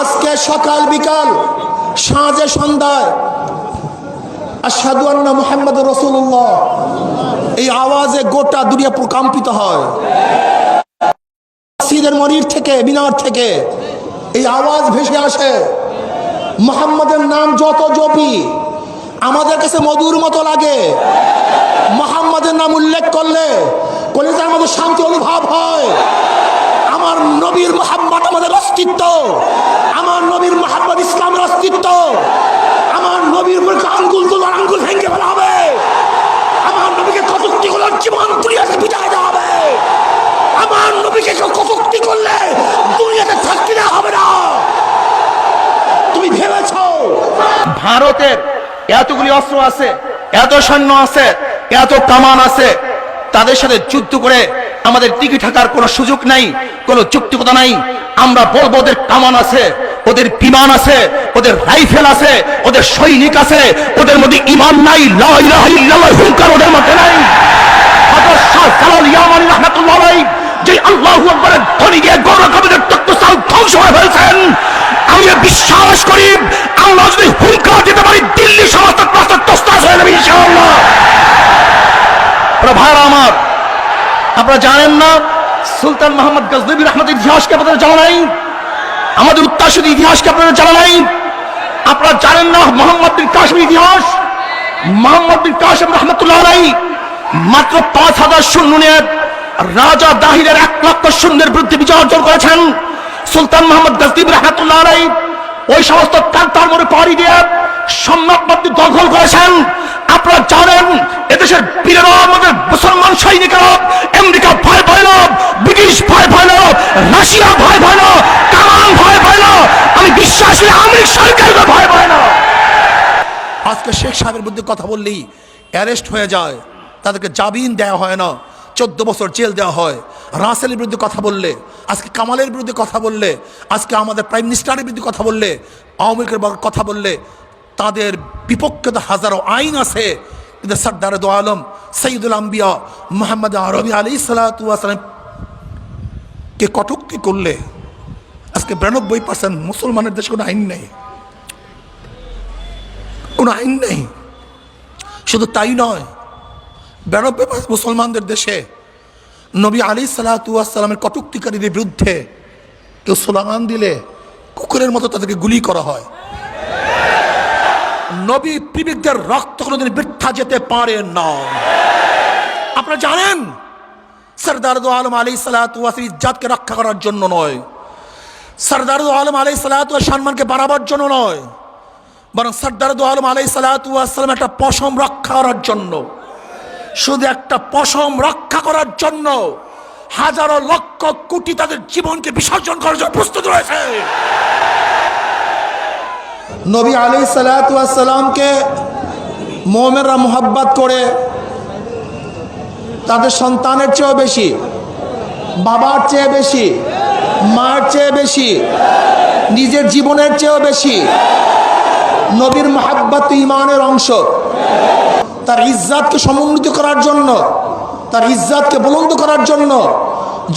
আজকে সকাল বিকাল সাঁঝে সন্ধ্যায় আশহাদু আন্না মুহাম্মাদুর রাসূলুল্লাহ এই আওয়াজে গোটা দুনিয়া প্রকম্পিত হয়। মসজিদের মনির থেকে মিনার থেকে এই আওয়াজ ভেসে আসে। মুহাম্মাদের নাম যত জপি আমাদের কাছে মধুর মতো লাগে। মুহাম্মাদের নাম উল্লেখ করলে কলিজার মধ্যে শান্তি অনুভব হয়। আমার নবীর মুহাম্মদ আমাদের অস্তিত্ব, আমার নবীর মুহাম্মদ ইসলামের অস্তিত্ব। আমার নবীর উপর আঙ্গুল তোলার আঙ্গুল ভেঙে ফেলা হবে। আমার নবীকে কটূক্তি করলে জীবন দুনিয়াতে বিদায় দেওয়া হবে। আমার নবীকে কেউ কটূক্তি করলে দুনিয়াতে থাকতে দেওয়া হবে না। তুমি ভেবেছ ভারতের এতগুলি অস্ত্র আছে, এত সৈন্য আছে, এত কামান আছে, তাদের সাথে যুদ্ধ করে আমাদের টিকে থাকার কোনো সুযোগ নাই, কোনো যুক্তিকতা নাই। আমরা বলবো ওদের কামান আছে, ওদের বিমান আছে, ওদের রাইফেল আছে, ওদের সৈনিক আছে, ওদের মধ্যে ঈমান নাই, লা ইলাহা ইল্লাল্লাহ হুঙ্কার ওদের মধ্যে নাই। হযরত শাহ জালাল ইয়ামানী রাহমাতুল্লাহ আলাইহি যে আল্লাহু আকবারের ধ্বনি দিয়ে গৌরকাবীদের তক্তস্থান ধ্বংস হয়ে ফেলছেন, আমি বিশ্বাস করি আল্লাহ যদি হুঙ্কার দিতে পারি দিল্লি সমস্ত রাস্তা তসনস হয়ে যাবে ইনশাআল্লাহ। ভাইরা আমার, আপনারা জানেন না সুলতান মোহাম্মদ গজনবী রহমতের ইতিহাসকে আপনাদের জানা নাই? আমাদের উত্তরসূরি ইতিহাসকে আপনাদের জানা নাই? আপনারা জানেন না মোহাম্মদ বিন কাসিমের ইতিহাস? মোহাম্মদ বিন কাসিম রহমতুল্লাহ আলাইহি মাত্র 5000 সৈন্য নিয়ে রাজা দাহিরের 1 লক্ষ সৈন্যের বিরুদ্ধে বিজয় অর্জন করেছেন। সুলতান মোহাম্মদ গজনবী রহমতুল্লাহ আলাইহি ওই সমস্ত কান্তার মধ্যে পাড়ি দিয়ে সম্রাটবাদী দখল করেছেন। আপনারা জানেন এদেশের বীরেরা আমাদের মুসলমান সৈনিকেরা আমেরিকা ভয় পায় না, ব্রিটিশ ভয় পায় না, রাশিয়া ভয় পায় না, কামান ভয় পায় না, আমি বিশ্বাস করি আমেরিকা সরকারকে ভয় পায় না। আজকে শেখ সাহেবের বিরুদ্ধে কথা বললেই অ্যারেস্ট হয়ে যায়, তাদেরকে জামিন দেওয়া হয় না, 14 বছর জেল দেওয়া হয়। রাসেলের বিরুদ্ধে কথা বললে, আজকে কামালের বিরুদ্ধে কথা বললে, আজকে আমাদের প্রাইম মিনিস্টারের বিরুদ্ধে কথা বললে, আওয়ামী লীগের কথা বললে, তাদের বিপক্ষে তো হাজারো আইন আছে। কিন্তু সরদার দো আলম সৈয়দুল আম্বিয়া মুহাম্মদ আরবি আলাইহিস সালাতু ওয়াস সালাম কে কটূক্তি করলে আজকে 92% মুসলমানের দেশে কোনো আইন নেই, কোনো আইন নেই। শুধু তাই নয়, 92% মুসলমানদের দেশে নবী আলাইহিস সালাতু ওয়াস সালামের কটূক্তিকারীদের বিরুদ্ধে কেউ স্লোগান দিলে কুকুরের মতো তাদেরকে গুলি করা হয়। নবী প্রেমিকদের রক্ত কোনোদিন বৃথা যেতে পারে না। আপনারা জানেন সরদার দো আলম আলাইহিস সালাতু ওয়াস ইজ্জতকে রক্ষা করার জন্য নয়, সরদার দো আলম আলাইহিস সালাতু ওয়াস সম্মানকে বাড়াবার জন্য নয়, বরং সরদার দো আলম আলাইহিস সালাতু ওয়াস সালাম একটা পশম রক্ষা করার জন্য, শুধু একটা পশম রক্ষা করার জন্য হাজারো লক্ষ কোটি তাদের জীবনকে বিসর্জন করার জন্য প্রস্তুত রয়েছে। নবী আলাইহিস সালাতু ওয়াস সালামকে মুমিনরা মুহাব্বত করে তাদের সন্তানের চেয়েও বেশি, বাবার চেয়ে বেশি, মার চেয়ে বেশি, নিজের জীবনের চেয়েও বেশি। নবীর মুহাব্বত ঈমানের অংশ। তার ইজ্জতকে সমুন্নত করার জন্য, তার ইজ্জতকে বুলন্দ করার জন্য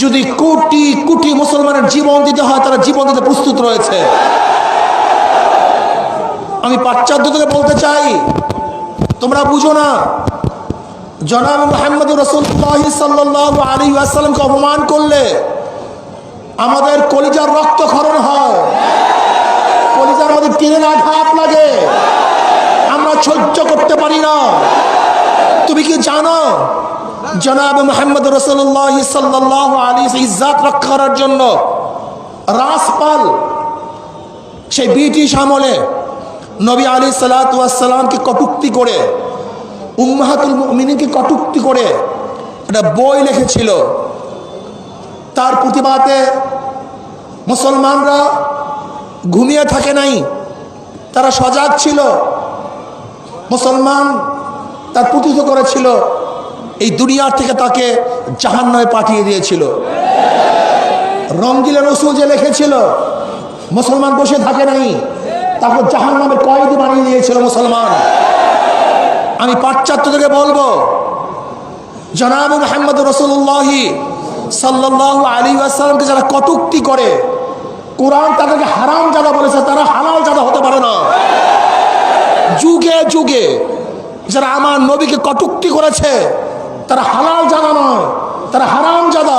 যদি কোটি কোটি মুসলমানের জীবন দিতে হয়, তারা জীবন দিতে প্রস্তুত রয়েছে। আমি পাশ্চাত্যদেরকে বলতে চাই, তোমরা বুঝো না, জনাব মুহাম্মদ রাসূলুল্লাহ সাল্লাল্লাহু আলাইহি ওয়াসাল্লামকে অপমান করলে আমাদের কলিজার রক্তক্ষরণ হয়, কলিজার মধ্যে তীরের আঘাত লাগে, আমরা সহ্য করতে পারি না। তুমি কি জানো জনাব মুহাম্মদ রাসূলুল্লাহ সাল্লাল্লাহু আলাইহি ওয়াসাল্লাম ইজ্জত রক্ষা করার জন্য রাসপাল সেই ব্রিটিশ আমলে নবী আলাইহিস সালাতু ওয়াস সালামকে কটূক্তি করে, উম্মাহাতুল মুমিনিনকে কটূক্তি করে একটা বই লিখেছিল। তার প্রতিবাদে মুসলমানরা ঘুমিয়ে থাকে নাই, তারা সজাগ ছিল। মুসলমান তার প্রতিহত করেছিল, এই দুনিয়ার থেকে তাকে জাহান্নামে পাঠিয়ে দিয়েছিল। রঙ্গিলা রসুল যে লিখেছিল, মুসলমান বসে থাকে নাই, তাকে জাহান্নামের কয়েদি বানিয়ে দিয়েছিল মুসলমান। আমি পাশ্চাত্যদেরকে বলবো, জনাব মুহাম্মদ রাসূলুল্লাহ সাল্লাল্লাহু আলাইহি ওয়াসাল্লামকে যারা কটূক্তি করে, কোরআন তাদেরকে হারাম জাদা বলেছে, তারা হালাল জাদা হতে পারে না। যুগে যুগে যারা আমার নবীকে কটূক্তি করেছে তারা হালাল জাদা নয়, তারা হারাম জাদা।